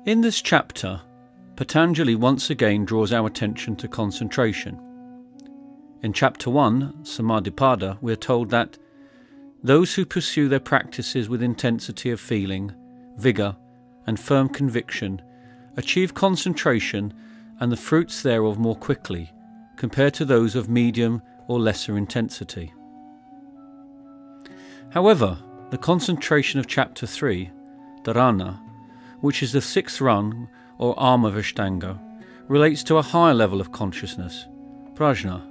In this chapter, Patanjali once again draws our attention to concentration. In chapter 1, Samadhipada, we are told that those who pursue their practices with intensity of feeling, vigour and firm conviction achieve concentration and the fruits thereof more quickly compared to those of medium or lesser intensity. However, the concentration of chapter 3, dharana, which is the sixth rung or arm of Ashtanga, relates to a higher level of consciousness, prajna.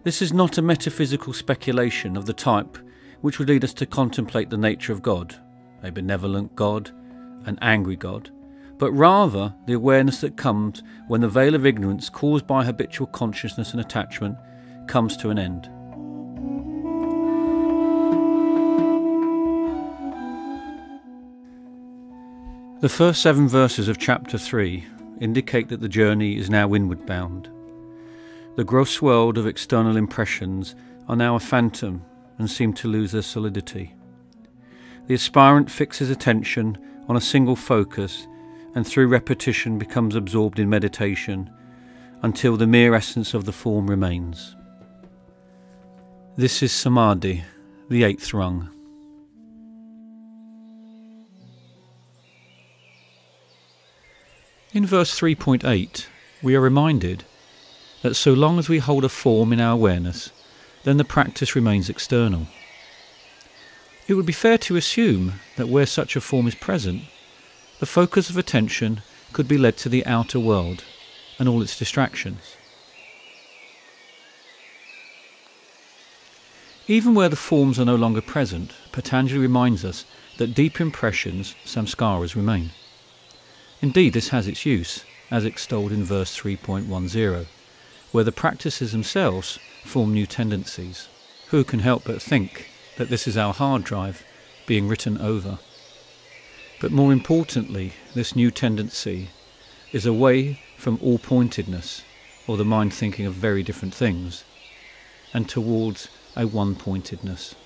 This is not a metaphysical speculation of the type which would lead us to contemplate the nature of God, a benevolent God, an angry God, but rather the awareness that comes when the veil of ignorance caused by habitual consciousness and attachment comes to an end. The first 7 verses of chapter 3 indicate that the journey is now inward bound. The gross world of external impressions are now a phantom and seem to lose their solidity. The aspirant fixes attention on a single focus and through repetition becomes absorbed in meditation until the mere essence of the form remains. This is Samadhi, the 8th rung. In verse 3.8, we are reminded that so long as we hold a form in our awareness, then the practice remains external. It would be fair to assume that where such a form is present, the focus of attention could be led to the outer world and all its distractions. Even where the forms are no longer present, Patanjali reminds us that deep impressions, samskaras, remain. Indeed, this has its use, as extolled in verse 3.10, where the practices themselves form new tendencies. Who can help but think that this is our hard drive being written over? But more importantly, this new tendency is away from all-pointedness, or the mind thinking of very different things, and towards a one-pointedness.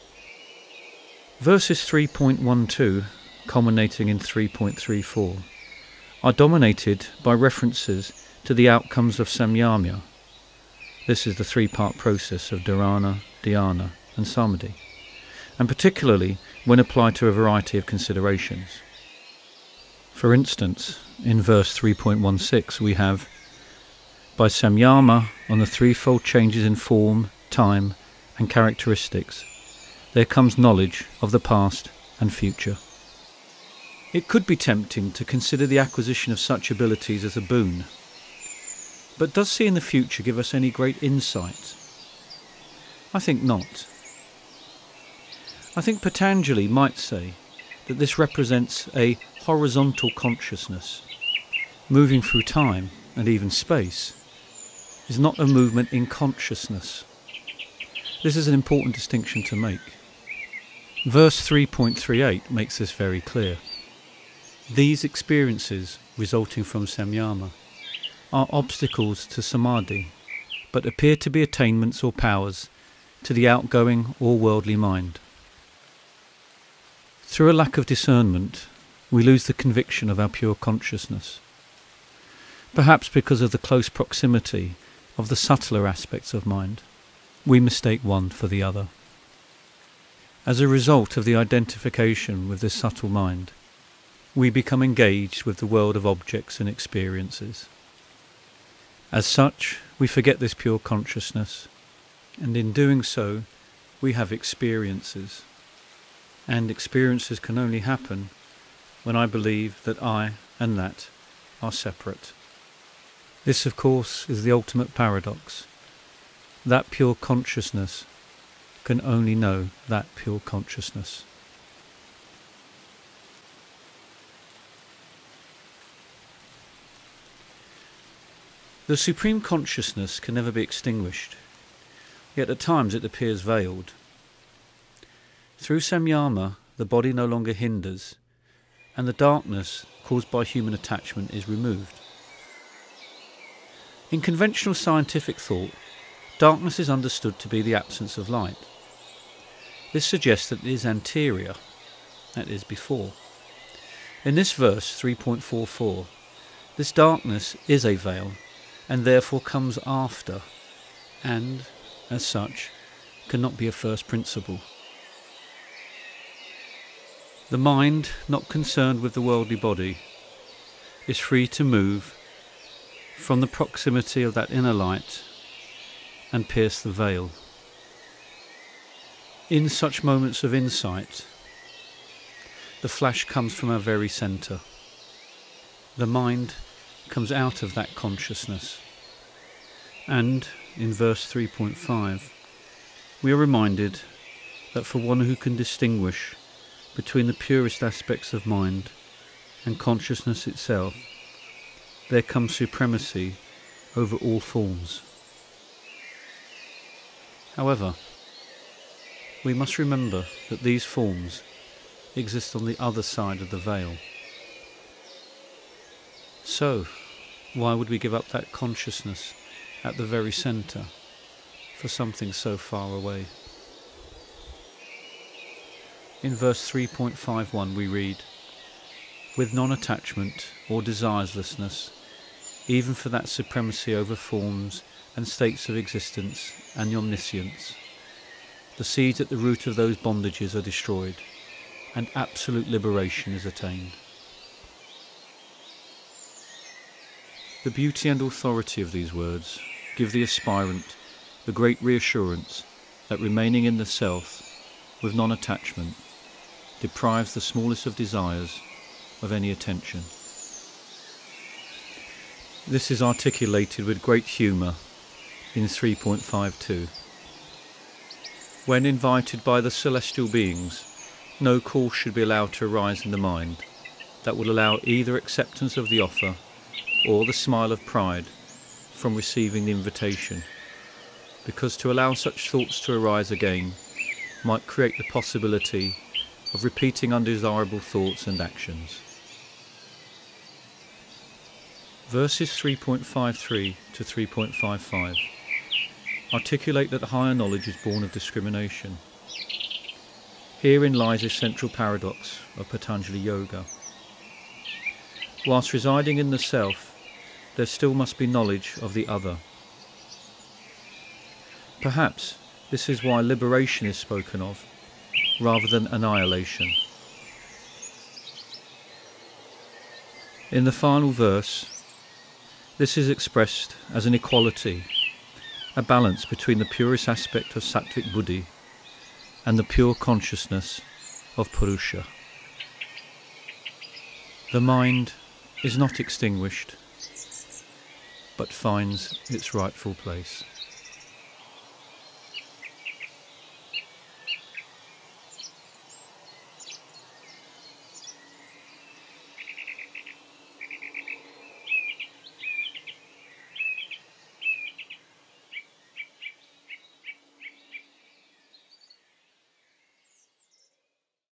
Verses 3.12, culminating in 3.34, are dominated by references to the outcomes of samyama. This is the 3-part process of dharana, dhyana and samadhi, and particularly when applied to a variety of considerations. For instance, in verse 3.16 we have, by samyama on the threefold changes in form, time and characteristics, there comes knowledge of the past and future. It could be tempting to consider the acquisition of such abilities as a boon, but does seeing the future give us any great insight? I think not. I think Patanjali might say that this represents a horizontal consciousness. Moving through time and even space is not a movement in consciousness. This is an important distinction to make. Verse 3.38 makes this very clear. These experiences resulting from samyama are obstacles to samadhi, but appear to be attainments or powers to the outgoing or worldly mind. Through a lack of discernment, we lose the conviction of our pure consciousness, perhaps because of the close proximity of the subtler aspects of mind. We mistake one for the other. As a result of the identification with this subtle mind, we become engaged with the world of objects and experiences. As such, we forget this pure consciousness, and in doing so, we have experiences. And experiences can only happen when I believe that I and that are separate. This, of course, is the ultimate paradox. That pure consciousness can only know that pure consciousness. The supreme consciousness can never be extinguished, yet at times it appears veiled. Through samyama, the body no longer hinders, and the darkness caused by human attachment is removed. In conventional scientific thought, darkness is understood to be the absence of light. This suggests that it is anterior, that is, before. In this verse 3.44, this darkness is a veil and therefore comes after, and, as such, cannot be a first principle. The mind, not concerned with the worldly body, is free to move from the proximity of that inner light and pierce the veil. In such moments of insight, the flash comes from our very centre. The mind comes out of that consciousness. And, in verse 3.5, we are reminded that for one who can distinguish between the purest aspects of mind and consciousness itself, there comes supremacy over all forms. However, we must remember that these forms exist on the other side of the veil. So, why would we give up that consciousness at the very centre for something so far away? In verse 3.51 we read, "With non-attachment or desirelessness, even for that supremacy over forms and states of existence and the omniscience, the seeds at the root of those bondages are destroyed, and absolute liberation is attained." The beauty and authority of these words give the aspirant the great reassurance that remaining in the self with non-attachment deprives the smallest of desires of any attention. This is articulated with great humour in 3.52. When invited by the celestial beings, no call should be allowed to arise in the mind that will allow either acceptance of the offer or the smile of pride from receiving the invitation, because to allow such thoughts to arise again might create the possibility of repeating undesirable thoughts and actions. Verses 3.53 to 3.55 articulate that higher knowledge is born of discrimination. Herein lies the central paradox of Patanjali Yoga. Whilst residing in the self, there still must be knowledge of the other. Perhaps this is why liberation is spoken of, rather than annihilation. In the final verse, this is expressed as an equality, a balance between the purest aspect of sattvic buddhi and the pure consciousness of Purusha. The mind is not extinguished, but finds its rightful place.